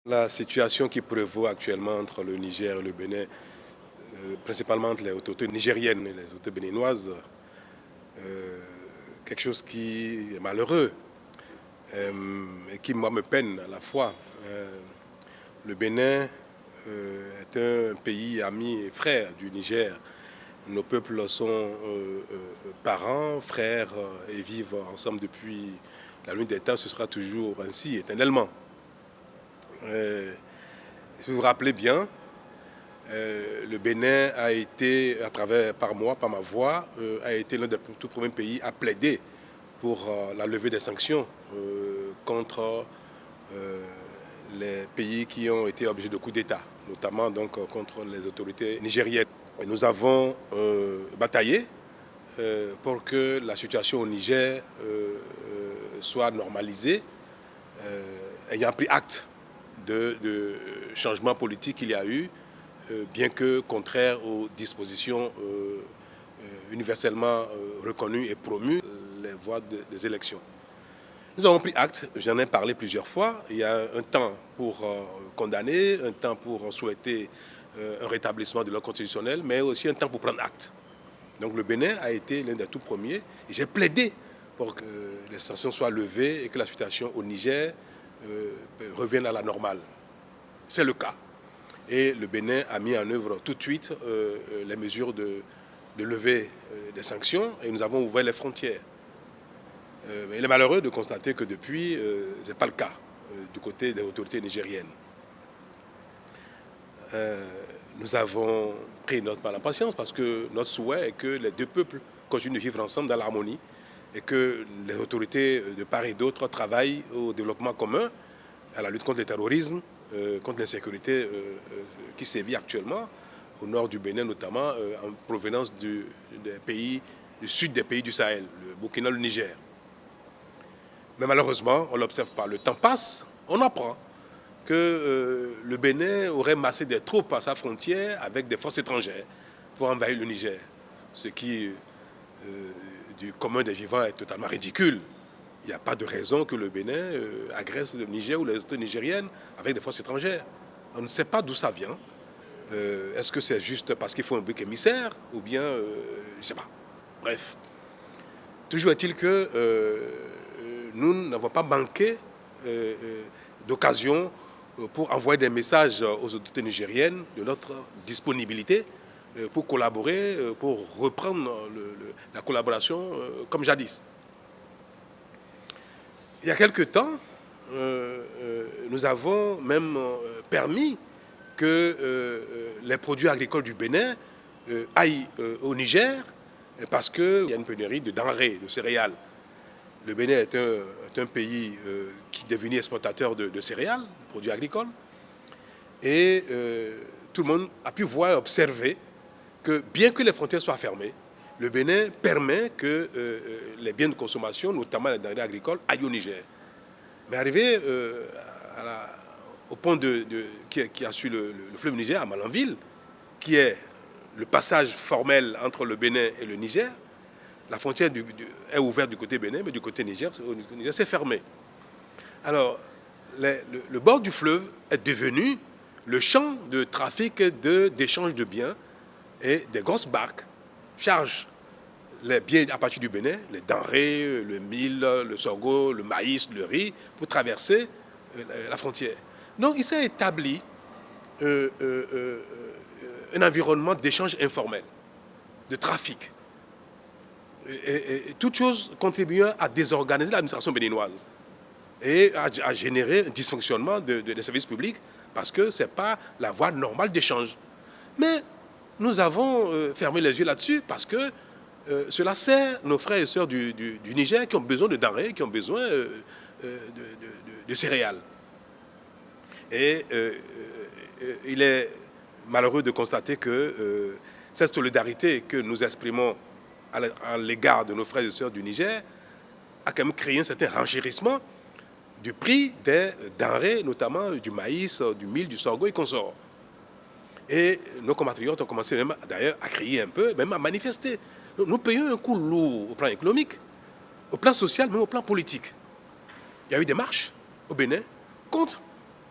La situation qui prévaut actuellement entre le Niger et le Bénin, principalement entre les autorités nigériennes et les autorités béninoises, quelque chose qui est malheureux et qui, moi, me peine à la fois. Le Bénin est un pays ami et frère du Niger. Nos peuples sont parents, frères et vivent ensemble depuis la nuit des temps. Ce sera toujours ainsi, éternellement. Si vous vous rappelez bien, le Bénin a été, par ma voix, a été l'un des tout premiers pays à plaider pour la levée des sanctions contre les pays qui ont été objets de coups d'État, notamment donc contre les autorités nigériennes. Et nous avons bataillé pour que la situation au Niger soit normalisée, ayant pris acte de changements politiques qu'il y a eu, bien que contraire aux dispositions universellement reconnues et promues, les voies des élections. Nous avons pris acte, j'en ai parlé plusieurs fois. Il y a un temps pour condamner, un temps pour souhaiter un rétablissement de l'ordre constitutionnel, mais aussi un temps pour prendre acte. Donc le Bénin a été l'un des tout premiers. Et j'ai plaidé pour que les sanctions soient levées et que la situation au Niger revienne à la normale. C'est le cas. Et le Bénin a mis en œuvre tout de suite les mesures de levée des sanctions et nous avons ouvert les frontières. Il est malheureux de constater que depuis, ce n'est pas le cas du côté des autorités nigériennes. Nous avons pris notre mal en patience parce que notre souhait est que les deux peuples continuent de vivre ensemble dans l'harmonie et que les autorités de part et d'autre travaillent au développement commun, à la lutte contre le terrorisme, contre l'insécurité qui sévit actuellement au nord du Bénin, notamment en provenance du sud des pays du Sahel, le Burkina, le Niger. Mais malheureusement, on ne l'observe pas. Le temps passe, on apprend que le Bénin aurait massé des troupes à sa frontière avec des forces étrangères pour envahir le Niger. Ce qui, du commun des vivants, est totalement ridicule. Il n'y a pas de raison que le Bénin agresse le Niger ou les autorités nigériennes avec des forces étrangères. On ne sait pas d'où ça vient. Est-ce que c'est juste parce qu'il faut un bouc émissaire ou bien, je ne sais pas. Bref. Toujours est-il que nous n'avons pas manqué d'occasion pour envoyer des messages aux autorités nigériennes de notre disponibilité pour collaborer, pour reprendre la collaboration comme jadis. Il y a quelque temps, nous avons même permis que les produits agricoles du Bénin aillent au Niger parce qu'il y a une pénurie de denrées, de céréales. Le Bénin est un pays qui est devenu exportateur de céréales, de produits agricoles. Et tout le monde a pu voir et observer que bien que les frontières soient fermées, le Bénin permet que les biens de consommation, notamment les denrées agricoles, aillent au Niger. Mais arrivé au pont qui a su le fleuve Niger, à Malanville, qui est le passage formel entre le Bénin et le Niger, la frontière est ouverte du côté Bénin, mais du côté Niger, c'est fermé. Alors, le bord du fleuve est devenu le champ de trafic d'échange de biens et des grosses barques chargent les biens à partir du Bénin, les denrées, le mil, le sorgho, le maïs, le riz, pour traverser la frontière. Donc, il s'est établi un environnement d'échange informel, de trafic. Et toute chose contribuant à désorganiser l'administration béninoise et à générer un dysfonctionnement des services publics parce que ce n'est pas la voie normale d'échange. Mais nous avons fermé les yeux là-dessus parce que cela sert nos frères et sœurs du Niger qui ont besoin de denrées, qui ont besoin de céréales. Et il est malheureux de constater que cette solidarité que nous exprimons à l'égard de nos frères et sœurs du Niger a quand même créé un certain renchérissement du prix des denrées, notamment du maïs, du mil, du sorgho et consorts. Et nos compatriotes ont commencé même d'ailleurs à crier un peu, même à manifester. Nous payons un coût lourd au plan économique, au plan social, même au plan politique. Il y a eu des marches au Bénin contre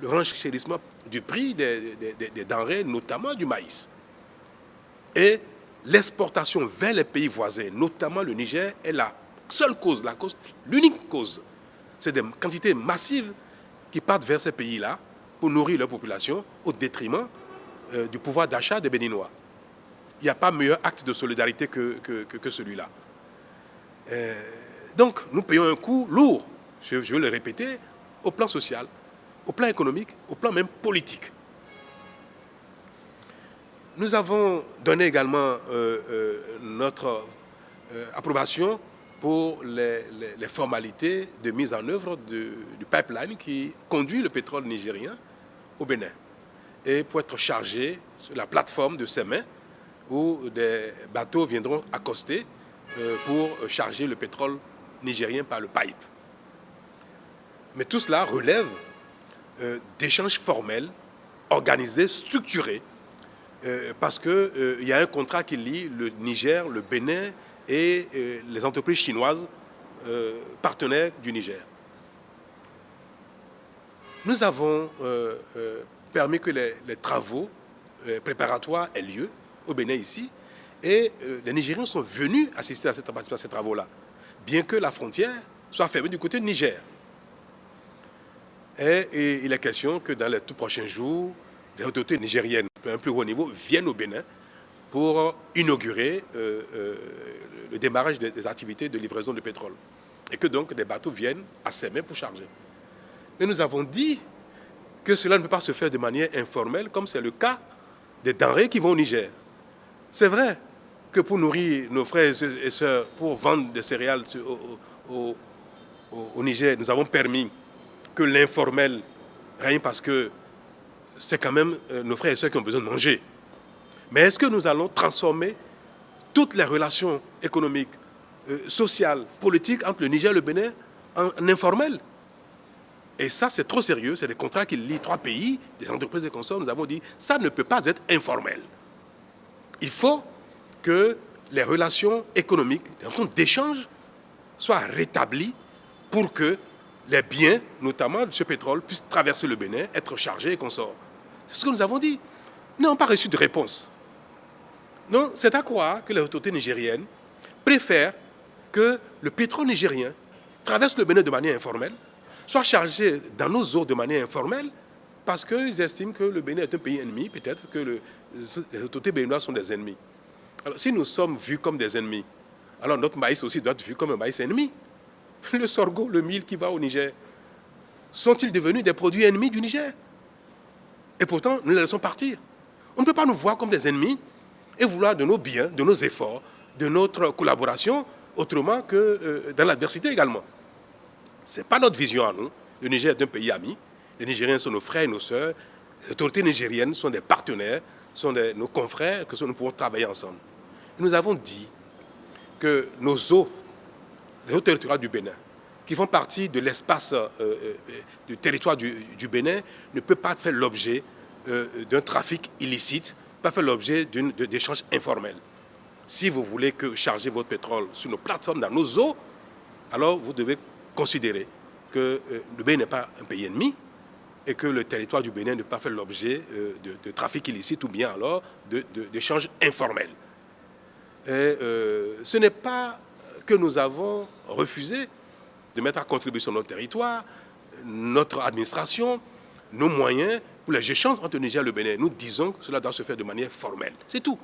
le renchérissement du prix des denrées, notamment du maïs. Et l'exportation vers les pays voisins, notamment le Niger, est la seule cause, l'unique cause. C'est des quantités massives qui partent vers ces pays-là pour nourrir leur population au détriment du pouvoir d'achat des Béninois. Il n'y a pas meilleur acte de solidarité que celui-là. Donc, nous payons un coût lourd, je veux le répéter, au plan social, au plan économique, au plan même politique. Nous avons donné également notre approbation pour les formalités de mise en œuvre du pipeline qui conduit le pétrole nigérien au Bénin et pour être chargé sur la plateforme de Sémé où des bateaux viendront accoster pour charger le pétrole nigérien par le pipe. Mais tout cela relève d'échanges formels, organisés, structurés, parce qu'il y a un contrat qui lie le Niger, le Bénin et les entreprises chinoises partenaires du Niger. Nous avons permis que les travaux préparatoires aient lieu au Bénin ici, et les Nigériens sont venus assister à ces travaux-là, bien que la frontière soit fermée du côté du Niger. Et il est question que dans les tout prochains jours, les autorités nigériennes, à un plus haut niveau, viennent au Bénin pour inaugurer le démarrage des activités de livraison de pétrole. Et que donc des bateaux viennent à Sémé pour charger. Mais nous avons dit que cela ne peut pas se faire de manière informelle, comme c'est le cas des denrées qui vont au Niger. C'est vrai que pour nourrir nos frères et sœurs, pour vendre des céréales au Niger, nous avons permis que l'informel règne parce que c'est quand même nos frères et sœurs qui ont besoin de manger. Mais est-ce que nous allons transformer toutes les relations économiques, sociales, politiques entre le Niger et le Bénin en informel? Et ça, c'est trop sérieux. C'est des contrats qui lient 3 pays, des entreprises et consorts. Nous avons dit ça ne peut pas être informel. Il faut que les relations économiques, les relations d'échange soient rétablies pour que les biens, notamment de ce pétrole, puissent traverser le Bénin, être chargés et consorts. C'est ce que nous avons dit. Nous n'avons pas reçu de réponse. Non, c'est à croire que les autorités nigériennes préfèrent que le pétrole nigérien traverse le Bénin de manière informelle, soit chargé dans nos eaux de manière informelle, parce qu'ils estiment que le Bénin est un pays ennemi, peut-être que les autorités béninoises sont des ennemis. Alors, si nous sommes vus comme des ennemis, alors notre maïs aussi doit être vu comme un maïs ennemi. Le sorgho, le mil qui va au Niger, sont-ils devenus des produits ennemis du Niger? Et pourtant, nous les laissons partir. On ne peut pas nous voir comme des ennemis et vouloir de nos biens, de nos efforts, de notre collaboration, autrement que dans l'adversité également. Ce n'est pas notre vision à nous. Le Niger est un pays ami. Les Nigériens sont nos frères et nos sœurs. Les autorités nigériennes sont des partenaires, sont nos confrères, que nous pouvons travailler ensemble. Et nous avons dit que nos eaux, les eaux territoriales du Bénin, qui font partie de l'espace du territoire du Bénin, ne peuvent pas faire l'objet d'un trafic illicite, pas faire l'objet d'échanges informels. Si vous voulez charger votre pétrole sur nos plateformes, dans nos eaux, alors vous devez considérer que le Bénin n'est pas un pays ennemi et que le territoire du Bénin ne peut pas faire l'objet de trafic illicite ou bien alors d'échanges informels. Et ce n'est pas que nous avons refusé de mettre à contribution notre territoire, notre administration, nos moyens pour les échanges entre le Niger et le Bénin. Nous disons que cela doit se faire de manière formelle. C'est tout.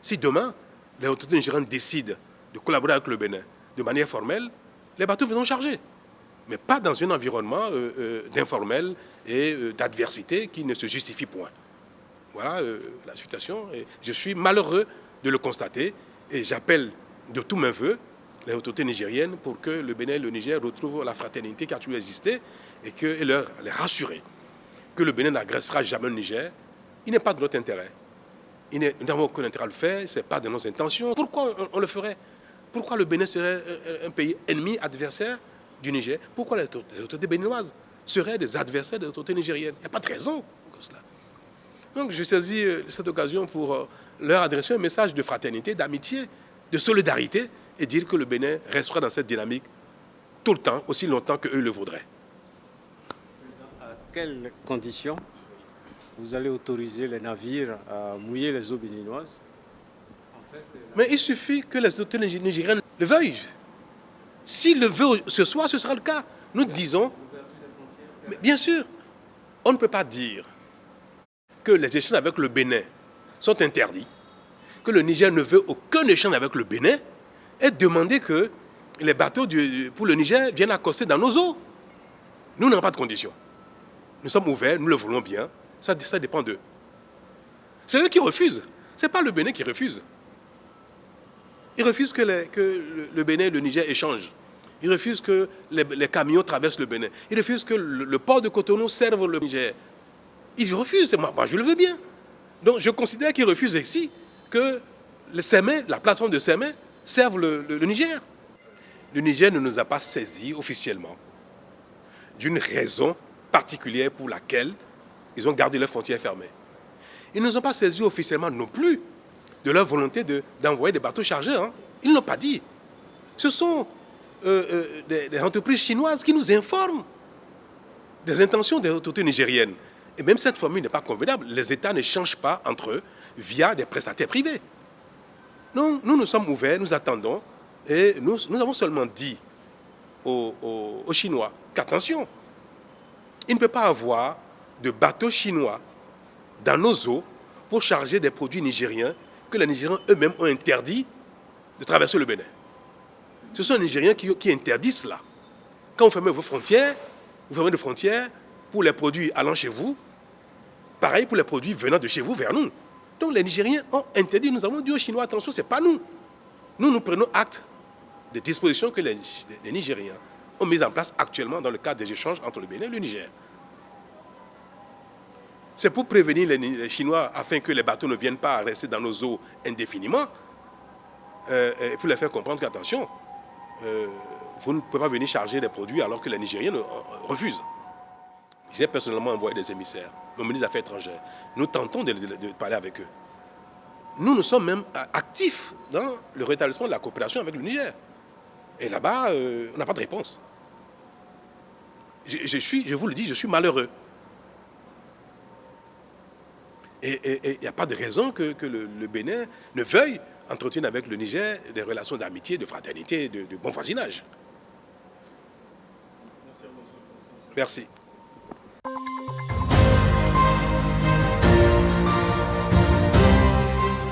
Si demain, les autorités nigériennes décident de collaborer avec le Bénin de manière formelle, les bateaux viendront charger. Mais pas dans un environnement d'informel et d'adversité qui ne se justifie point. Voilà la situation. Et je suis malheureux de le constater et j'appelle de tous mes voeux les autorités nigériennes pour que le Bénin et le Niger retrouvent la fraternité qui a toujours existé et les rassurer que le Bénin n'agressera jamais le Niger. Il n'est pas de notre intérêt. Nous n'avons aucun intérêt à le faire, ce n'est pas de nos intentions. Pourquoi on le ferait? Pourquoi le Bénin serait un pays ennemi, adversaire du Niger? Pourquoi les autorités béninoises seraient des adversaires des autorités nigériennes? Il n'y a pas de raison pour cela. Donc je saisis cette occasion pour leur adresser un message de fraternité, d'amitié, de solidarité et dire que le Bénin restera dans cette dynamique tout le temps, aussi longtemps qu'eux le voudraient. quelles conditions vous allez autoriser les navires à mouiller les eaux béninoises? Mais il suffit que les autorités nigériennes le veuillent. S'ils le veulent ce soir, ce sera le cas. Nous disons, mais bien sûr, on ne peut pas dire que les échanges avec le Bénin sont interdits, que le Niger ne veut aucun échange avec le Bénin, et demander que les bateaux pour le Niger viennent accoster dans nos eaux. Nous n'avons pas de conditions. Nous sommes ouverts, nous le voulons bien, ça dépend d'eux. C'est eux qui refusent, ce n'est pas le Bénin qui refuse. Ils refusent que le Bénin et le Niger échangent. Ils refusent que les camions traversent le Bénin. Ils refusent que le port de Cotonou serve le Niger. Ils refusent, moi je le veux bien. Donc je considère qu'ils refusent ici que la plateforme de Sémé serve le Niger. Le Niger ne nous a pas saisis officiellement d'une raison particulière pour laquelle ils ont gardé leurs frontières fermées. Ils ne nous ont pas saisis officiellement non plus de leur volonté d'envoyer des bateaux chargés. Hein. Ils ne l'ont pas dit. Ce sont des entreprises chinoises qui nous informent des intentions des autorités nigériennes. Et même cette formule n'est pas convenable. Les États ne changent pas entre eux via des prestataires privés. Non, nous sommes ouverts, nous attendons. Et nous avons seulement dit aux Chinois qu'attention, il ne peut pas avoir de bateaux chinois dans nos eaux pour charger des produits nigériens que les Nigériens eux-mêmes ont interdit de traverser le Bénin. Ce sont les Nigériens qui interdisent cela. Quand vous fermez vos frontières, vous fermez des frontières pour les produits allant chez vous, pareil pour les produits venant de chez vous vers nous. Donc les Nigériens ont interdit, nous avons dit aux Chinois, attention, ce n'est pas nous. Nous prenons acte des dispositions que les Nigériens ont mises en place actuellement dans le cadre des échanges entre le Bénin et le Niger. C'est pour prévenir les Chinois afin que les bateaux ne viennent pas rester dans nos eaux indéfiniment, et pour les faire comprendre qu'attention, vous ne pouvez pas venir charger des produits alors que les Nigériens refusent. J'ai personnellement envoyé des émissaires, le ministre des Affaires étrangères. Nous tentons de parler avec eux. Nous sommes même actifs dans le rétablissement de la coopération avec le Niger. Et là-bas, on n'a pas de réponse. Je vous le dis, je suis malheureux. Et il n'y a pas de raison que le Bénin ne veuille entretenir avec le Niger des relations d'amitié, de fraternité, de bon voisinage. Merci.